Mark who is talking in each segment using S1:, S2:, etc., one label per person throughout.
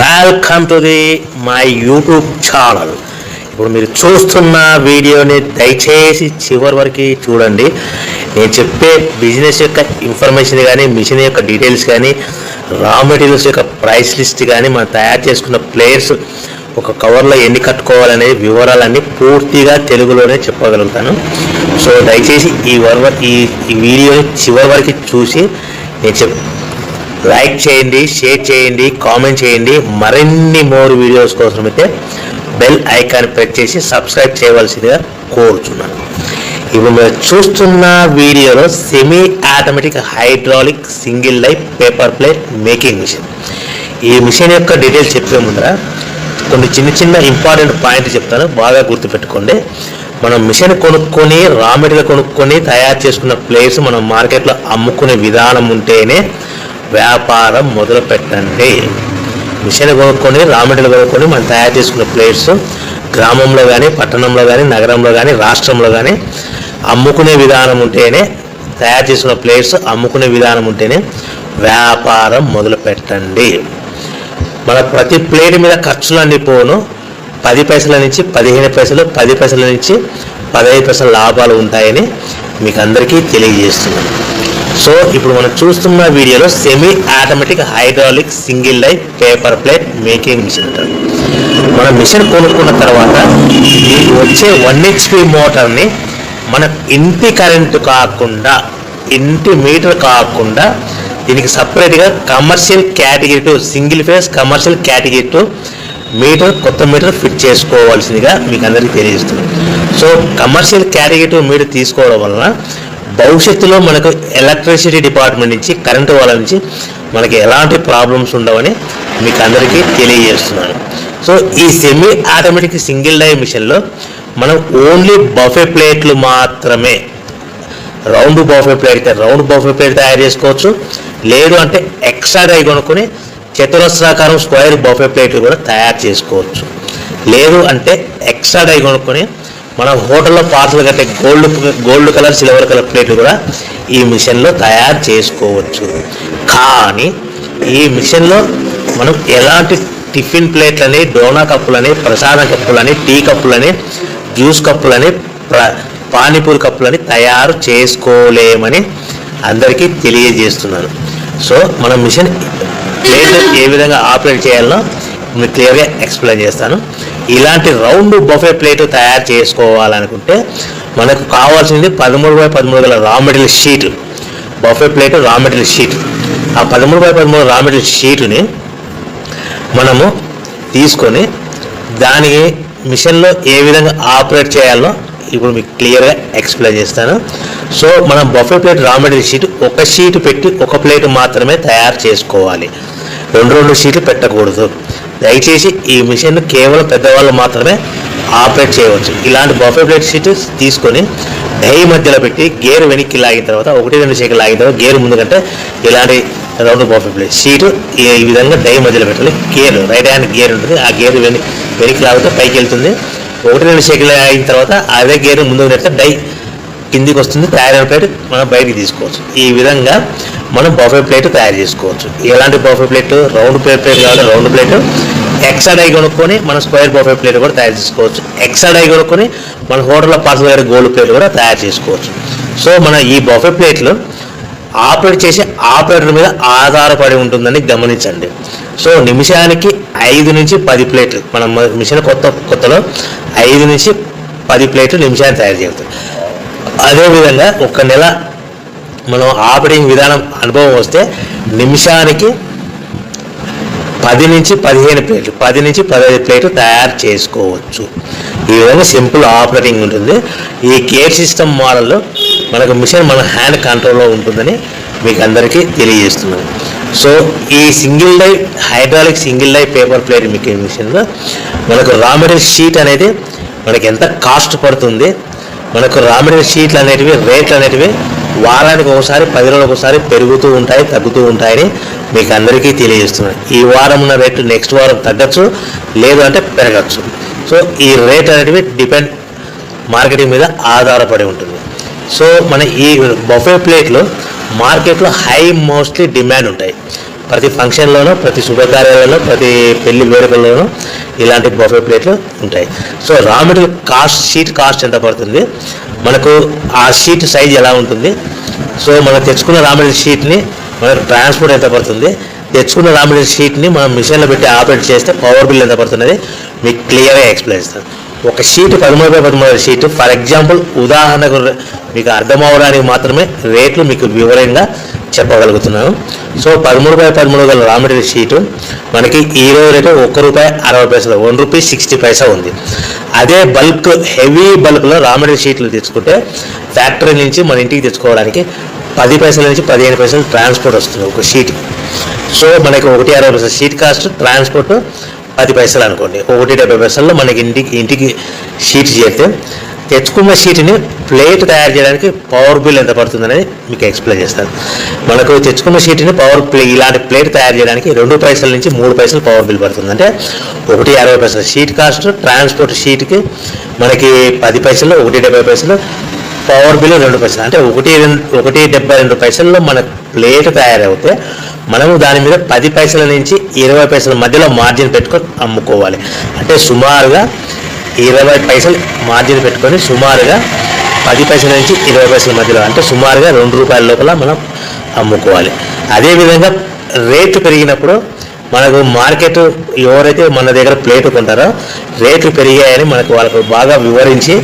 S1: Welcome to my YouTube channel. ఇప్పుడు మీరు చూస్తున్న వీడియోని దయచేసి చివరి వరకు చూడండి. నేను చెప్పే బిజినెస్ యొక్క ఇన్ఫర్మేషన్ కానీ, మిషన్ యొక్క డీటెయిల్స్ కానీ, రా మెటీరియల్స్ యొక్క ప్రైస్ లిస్ట్ కానీ, మనం తయారు చేసుకున్న ప్లేయర్స్ ఒక కవర్లో ఎన్ని కట్టుకోవాలనే వివరాలన్నీ పూర్తిగా తెలుగులోనే చెప్పగలుగుతాను. సో దయచేసి ఈ వీడియోని చివరి వరకు చూసి నేను లైక్ చేయండి, షేర్ చేయండి, కామెంట్ చేయండి. మరిన్ని మోర్ వీడియోస్ కోసం అయితే బెల్ ఐకాన్ ప్రెస్ చేసి సబ్స్క్రైబ్ చేయవలసిందిగా కోరుచున్నాను. ఇప్పుడు మీరు చూస్తున్న వీడియోలో semi automatic hydraulic single life paper plate making machine. ఈ మిషన్ యొక్క డీటెయిల్స్ చెప్పే ముందర కొన్ని చిన్న ఇంపార్టెంట్ పాయింట్ చెప్తాను, బాగా గుర్తుపెట్టుకోండి. మనం మిషన్ కొనుక్కొని, రా మెటీరియల్ కొనుక్కొని తయారు చేసుకున్న ప్లేస్ మనం మార్కెట్లో అమ్ముకునే విధానం ఉంటేనే వ్యాపారం మొదలు పెట్టండి. మిషన్ కొనుక్కొని, రా మెటీరియల్ కొనుక్కొని మనం తయారు చేసుకున్న ప్లేట్స్ గ్రామంలో కానీ, పట్టణంలో కానీ, నగరంలో కానీ, రాష్ట్రంలో కానీ అమ్ముకునే విధానం ఉంటేనే, తయారు చేసుకున్న ప్లేట్స్ అమ్ముకునే విధానం ఉంటేనే వ్యాపారం మొదలు పెట్టండి. మన ప్రతి ప్లేట్ మీద ఖర్చులు అన్ని పోను 10 పైసల నుంచి 15 పైసలు, 10 పైసల నుంచి 15 పైసల లాభాలు ఉంటాయని మీకు అందరికీ తెలియజేస్తున్నాను. సో ఇప్పుడు మనం చూస్తున్న వీడియోలో semi automatic hydraulic single life paper plate making machine ఉంటుంది. మన మిషన్ కొనుక్కున్న తర్వాత వచ్చే 1 HP మోటార్ని మన ఇంటి కరెంటు కాకుండా, ఇంటి మీటర్ కాకుండా దీనికి సపరేట్గా commercial category 2 single phase commercial category 2 meter, కొత్త మీటర్ ఫిట్ చేసుకోవాల్సిందిగా మీకు అందరికీ తెలియజేస్తుంది. సో కమర్షియల్ కేటగిరీ 2 మీటర్ తీసుకోవడం వలన భవిష్యత్తులో మనకు ఎలక్ట్రిసిటీ డిపార్ట్మెంట్ నుంచి, కరెంటు వాళ్ళ నుంచి మనకి ఎలాంటి ప్రాబ్లమ్స్ ఉండవని మీకు అందరికీ తెలియజేస్తున్నాను. సో ఈ సెమీ ఆటోమేటిక్ సింగిల్ డై మిషన్లో మనం ఓన్లీ బఫే ప్లేట్లు మాత్రమే, రౌండ్ బఫే ప్లేట్ అయితే రౌండ్ బఫే ప్లేట్ తయారు చేసుకోవచ్చు. లేదు అంటే ఎక్స్ట్రా డై కొనుక్కొని చతురస్రాకారం స్క్వేర్ బఫే ప్లేట్లు కూడా తయారు చేసుకోవచ్చు. లేదు అంటే ఎక్స్ట్రా డై కొనుక్కొని మనం హోటల్లో పార్సల్ కట్టే గోల్డ్ కలర్, సిల్వర్ కలర్ ప్లేట్లు కూడా ఈ మిషన్లో తయారు చేసుకోవచ్చు. కానీ ఈ మిషన్లో మనం ఎలాంటి టిఫిన్ ప్లేట్లని, డోనా కప్పులని, ప్రసాదం కప్పులని, టీ కప్పులని, జ్యూస్ కప్పులని, పానీపూరి కప్పులని తయారు చేసుకోలేమని అందరికీ తెలియజేస్తున్నాను. సో మన మిషన్ ప్లేట్ ఏ విధంగా ఆపరేట్ చేయాలో మీకు క్లియర్గా ఎక్స్ప్లెయిన్ చేస్తాను. ఇలాంటి రౌండ్ బఫే ప్లేట్ తయారు చేసుకోవాలనుకుంటే మనకు కావాల్సింది 13x13 గల raw material sheet, buffet plate raw material sheet. ఆ 13x13 రా మెటీరియల్ షీటుని మనము తీసుకొని దానికి మిషన్లో ఏ విధంగా ఆపరేట్ చేయాలో ఇప్పుడు మీకు క్లియర్గా ఎక్స్ప్లెయిన్ చేస్తాను. సో మనం buffet plate raw material sheet ఒక షీట్ పెట్టి ఒక ప్లేట్ మాత్రమే తయారు చేసుకోవాలి, 2 షీట్లు పెట్టకూడదు. దయచేసి ఈ మిషన్ కేవలం పెద్దవాళ్ళు మాత్రమే ఆపరేట్ చేయవచ్చు. ఇలాంటి బఫే ప్లేట్ షీట్ తీసుకొని డై మధ్యలో పెట్టి గేర్ వెనక్కి లాగిన తర్వాత 1-2 సెకండ్లు లాగిన తర్వాత గేర్ ముందు కంటే ఇలాంటి రౌండ్ బఫే ప్లేట్ షీట్ ఈ విధంగా డై మధ్యలో పెట్టాలి. గేర్ రైట్ హ్యాండ్ గేర్ ఉంటుంది, ఆ గేర్ వెనక్కి లాగితే పైకి వెళ్తుంది. 1-2 సెకండ్లు అయిన తర్వాత అదే గేర్ ముందుకు నెడితే డై కిందికి వస్తుంది. తయారైన ప్లేట్ మనం బయటికి తీసుకోవచ్చు. ఈ విధంగా మనం బఫే ప్లేట్ తయారు చేసుకోవచ్చు. ఎలాంటి బఫే ప్లేట్, రౌండ్ ప్లేట్ కావాలి, రౌండ్ ప్లేట్. ఎక్స్ట్రా డై కొనుక్కొని మనం స్క్వేర్ బఫే ప్లేట్ కూడా తయారు చేసుకోవచ్చు. ఎక్స్ట్రా డై కొనుక్కొని మన హోటల్లో పార్సల్ గారి గోల్డ్ ప్లేట్ కూడా తయారు చేసుకోవచ్చు. సో మన ఈ బఫే ప్లేట్లు ఆపరేట్ చేసే ఆపరేటర్ మీద ఆధారపడి ఉంటుందని గమనించండి. సో నిమిషానికి 5 నుంచి 10 ప్లేట్లు, మనం మిషన్ కొత్తలో 5 నుంచి 10 ప్లేట్లు నిమిషానికి తయారు చేస్తాం. అదేవిధంగా 1 నెల మనం ఆపరేటింగ్ విధానం అనుభవం వస్తే నిమిషానికి 10 నుంచి 15 ప్లేట్లు, 10 నుంచి 15 ప్లేట్లు తయారు చేసుకోవచ్చు. ఈ విధంగా సింపుల్ ఆపరేటింగ్ ఉంటుంది. ఈ గేర్ సిస్టమ్ మోడల్లో మనకు మిషన్ మన హ్యాండ్ కంట్రోల్లో ఉంటుందని మీకు అందరికీ తెలియజేస్తున్నాను. సో ఈ single die hydraulic single die paper plate making మిషన్లో మనకు రా మెటీరియల్ షీట్ అనేది మనకి ఎంత కాస్ట్ పడుతుంది, మనకు రా మెటీరియల్ షీట్లు అనేటివి, రేట్లు అనేటివి వారానికి ఒకసారి, 10 రోజులకు ఒకసారి పెరుగుతూ ఉంటాయి, తగ్గుతూ ఉంటాయని మీకు అందరికీ తెలియజేస్తున్నాను. ఈ వారం ఉన్న రేటు నెక్స్ట్ వారం తగ్గచ్చు, లేదు అంటే పెరగచ్చు. సో ఈ రేట్ అనేటివి డిపెండ్ మార్కెటింగ్ మీద ఆధారపడి ఉంటుంది. సో మన ఈ బఫే ప్లేట్లు మార్కెట్లో మోస్ట్లీ డిమాండ్ ఉంటాయి. ప్రతి ఫంక్షన్లోనూ, ప్రతి శుభకార్యాలలో, ప్రతి పెళ్లి వేడుకల్లోనూ ఇలాంటి బఫే ప్లేట్లు ఉంటాయి. So raw material cost, sheet cost ఎంత పడుతుంది, మనకు ఆ షీట్ సైజ్ ఎలా ఉంటుంది, సో మనం తెచ్చుకున్న రా మెటీరియల్ షీట్ని మనకు ట్రాన్స్పోర్ట్ ఎంత పడుతుంది, తెచ్చుకున్న రా మెటీరియల్ షీట్ని మనం మిషన్లో పెట్టి ఆపరేట్ చేస్తే పవర్ బిల్ ఎంత పడుతున్నది మీకు క్లియర్గా ఎక్స్ప్లెయిన్ చేస్తాను. ఒక sheet 13x13 sheet, for example ఉదాహరణకు మీకు అర్థం అవడానికి మాత్రమే రేట్లు మీకు వివరంగా చెప్పగలుగుతున్నాను. సో 13x13 గల రా మెటీరియల్ షీటు మనకి ఈరోజు రేటు ₹1.60, ₹1.60 ఉంది. అదే బల్క్, హెవీ బల్క్లో రా మెటీరియల్ షీట్లు తెచ్చుకుంటే ఫ్యాక్టరీ నుంచి మన ఇంటికి తెచ్చుకోవడానికి 10 పైసల నుంచి 15 పైసలు ట్రాన్స్పోర్ట్ వస్తుంది ఒక షీట్. సో మనకి ₹1.60 షీట్ కాస్ట్, ట్రాన్స్పోర్ట్ 10 పైసలు అనుకోండి, ₹1.70 మనకి ఇంటికి షీట్ చేస్తే తెచ్చుకున్న షీట్ని ప్లేట్ తయారు చేయడానికి పవర్ బిల్ ఎంత పడుతుంది అనేది మీకు ఎక్స్ప్లెయిన్ చేస్తాను. మనకు తెచ్చుకున్న షీట్ని ఇలాంటి ప్లేట్ తయారు చేయడానికి 2 పైసల నుంచి 3 పైసలు పవర్ బిల్ పడుతుంది. అంటే ₹1.60 షీట్ కాస్ట్, ట్రాన్స్పోర్ట్ షీట్కి మనకి 10 పైసలు, ₹1.70 పవర్ బిల్ 2 పైసలు, అంటే ₹1.72 మన ప్లేట్ తయారవుతే మనము దాని మీద 10 పైసల నుంచి 20 పైసల మధ్యలో మార్జిన్ పెట్టుకొని అమ్ముకోవాలి. అంటే సుమారుగా 20 పైసలు మార్జిన్ పెట్టుకొని సుమారుగా 10 పైసల నుంచి 20 పైసల మధ్యలో, అంటే సుమారుగా ₹2 లోపల మనం అమ్ముకోవాలి. అదేవిధంగా రేట్లు పెరిగినప్పుడు మనకు మార్కెట్ ఎవరైతే మన దగ్గర ప్లేట్ కొంటారో రేట్లు పెరిగాయని వాళ్ళకు బాగా వివరించి,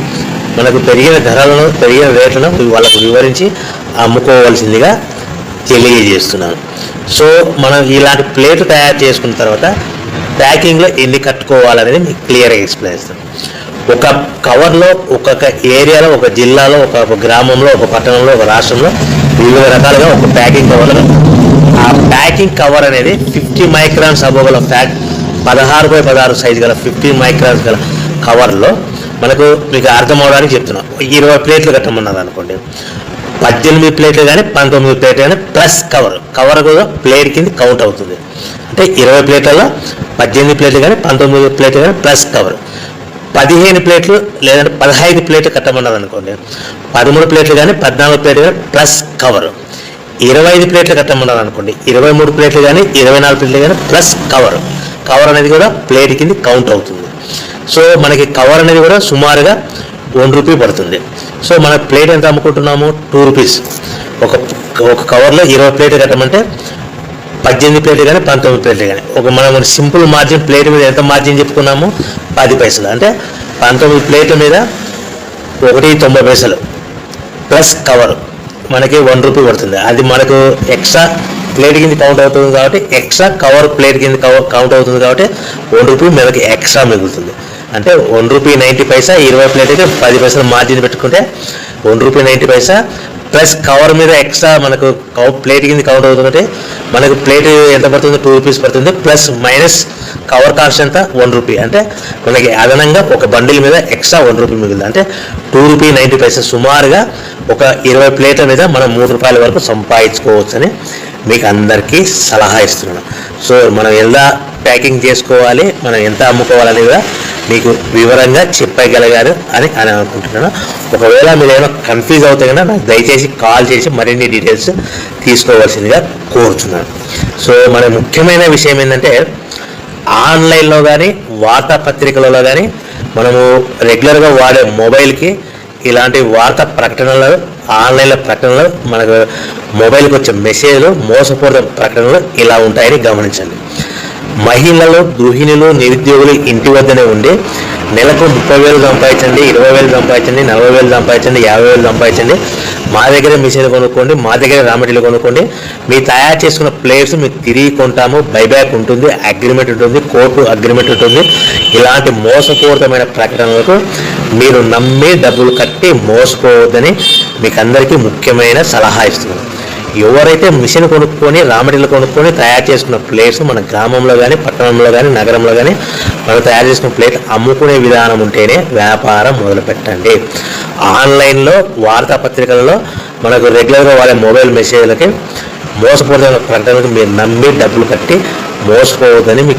S1: మనకు పెరిగిన ధరలను, పెరిగిన రేట్లను వాళ్ళకు వివరించి అమ్ముకోవాల్సిందిగా తెలియజేస్తున్నాను. సో మనం ఇలాంటి ప్లేట్ తయారు చేసుకున్న తర్వాత ప్యాకింగ్లో ఎన్ని కట్టుకోవాలనేది మీకు క్లియర్గా ఎక్స్ప్లెయిన్ చేస్తాను. ఒక కవర్లో, ఒక్కొక్క ఏరియాలో, ఒక జిల్లాలో, ఒక గ్రామంలో, ఒక పట్టణంలో, ఒక రాష్ట్రంలో వివిధ రకాలుగా ఒక ప్యాకింగ్ కవర్లు. ఆ ప్యాకింగ్ కవర్ అనేది 50 మైక్రాన్స్ అబోగల 16x16 సైజు గల 50 మైక్రాన్స్ గల కవర్లో మనకు మీకు అర్థం అవడానికి చెప్తున్నాం. 20 ప్లేట్లు కట్టమన్నది అనుకోండి, 18 ప్లేట్లు కానీ 19 ప్లేట్లు కానీ ప్లస్ కవర్ కూడా ప్లేట్ కింద కౌంట్ అవుతుంది. అంటే 20 ప్లేట్లలో 18 ప్లేట్లు కానీ 19 ప్లేట్లు కానీ ప్లస్ కవర్. 15 ప్లేట్లు లేదంటే 15 ప్లేట్లు కట్టమన్నది అనుకోండి, 13 ప్లేట్లు కానీ 14 ప్లేట్లు కానీ ప్లస్ కవర్. 25 ప్లేట్లు కట్టమన్నది అనుకోండి, 23 ప్లేట్లు కానీ 24 ప్లేట్లు కానీ ప్లస్ కవర్ అనేది కూడా ప్లేట్ కింద కౌంట్ అవుతుంది. సో మనకి కవర్ అనేది కూడా సుమారుగా ₹1 పడుతుంది. సో మన ప్లేట్ ఎంత అమ్ముకుంటున్నాము, ₹2. ఒక కవర్లో 20 ప్లేట్లు కట్టమంటే 18 ప్లేట్లు కానీ 19 ప్లేట్లు కానీ మనం సింపుల్ మార్జిన్ ప్లేట్ మీద ఎంత మార్జిన్ చెప్పుకున్నాము, 10 పైసలు. అంటే 19 ప్లేట్ల మీద ₹1.90 ప్లస్ కవర్ మనకి ₹1 పడుతుంది. అది మనకు ఎక్స్ట్రా ప్లేట్ కింద కౌంట్ అవుతుంది కాబట్టి, ఎక్స్ట్రా కవర్ ప్లేట్ కింద కౌంట్ అవుతుంది కాబట్టి ₹1 మనకి ఎక్స్ట్రా మిగులుతుంది. అంటే ₹1.90, 20 ప్లేట్ అయితే 10 పైసలు మార్జిన్ పెట్టుకుంటే ₹1.90 ప్లస్ కవర్ మీద ఎక్స్ట్రా మనకు ప్లేట్ కింద కౌంట్ అవుతుందంటే మనకు ప్లేట్ ఎంత పడుతుంది, ₹2 పడుతుంది. ప్లస్ మైనస్ కవర్ కాస్ట్ ఎంత, ₹1. అంటే మనకి అదనంగా ఒక బండిల్ మీద ఎక్స్ట్రా ₹1 మిగులుతుంది. అంటే ₹2.90 సుమారుగా ఒక 20 ప్లేట్ల మీద మనం ₹3 వరకు సంపాదించుకోవచ్చని మీకు అందరికీ సలహా ఇస్తున్నాను. సో మనం ఎలా ప్యాకింగ్ చేసుకోవాలి, మనం ఎంత అమ్ముకోవాలని కూడా మీకు వివరంగా చెప్పగలిగారు అని అనుకుంటున్నాను. ఒకవేళ మీరు ఏమైనా కన్ఫ్యూజ్ అవుతే కనుక నాకు దయచేసి కాల్ చేసి మరిన్ని డీటెయిల్స్ తీసుకోవాల్సిందిగా కోరుచున్నాను. సో మన ముఖ్యమైన విషయం ఏంటంటే, ఆన్లైన్లో కానీ వార్తాపత్రికలలో కానీ మనము రెగ్యులర్గా వాడే మొబైల్కి ఇలాంటి వార్తా ప్రకటనలు, ఆన్లైన్లో ప్రకటనలు, మనకు మొబైల్కి వచ్చే మెసేజ్లు, మోసపూరిత ప్రకటనలు ఇలా ఉంటాయని గమనించండి. మహిళలు, గృహిణులు, నిరుద్యోగులు ఇంటి వద్దనే ఉండి నెలకు 30,000 సంపాదించండి, 20,000 సంపాదించండి, 40,000 సంపాదించండి, 50,000 సంపాదించండి, మా దగ్గర మిషన్ కొనుక్కోండి, మా దగ్గర రా మెటీరియల్ కొనుక్కోండి, మీ తయారు చేసుకున్న ప్లేట్స్ మీకు తిరిగి కొంటాము, బైబ్యాక్ ఉంటుంది, అగ్రిమెంట్ ఉంటుంది, కోర్టు అగ్రిమెంట్ ఉంటుంది. ఇలాంటి మోసపూరితమైన ప్రకటనలకు మీరు నమ్మి డబ్బులు కట్టి మోసపోవద్దని మీకు అందరికీ ముఖ్యమైన సలహా ఇస్తున్నాను. ఎవరైతే మిషన్ కొనుక్కొని, రా మెటీరియల్ కొనుక్కొని తయారు చేసుకున్న ప్లేట్స్ మన గ్రామంలో కానీ, పట్టణంలో కానీ, నగరంలో కానీ మనం తయారు చేసుకున్న ప్లేట్ అమ్ముకునే విధానం ఉంటేనే వ్యాపారం మొదలు పెట్టండి. ఆన్లైన్లో వార్తాపత్రికలలో మనకు రెగ్యులర్గా వాడే మొబైల్ మెసేజ్లకి మోసపూరితమైన ప్రకటనలకు మీరు నమ్మి డబ్బులు కట్టి మోసపోవద్దని మీకు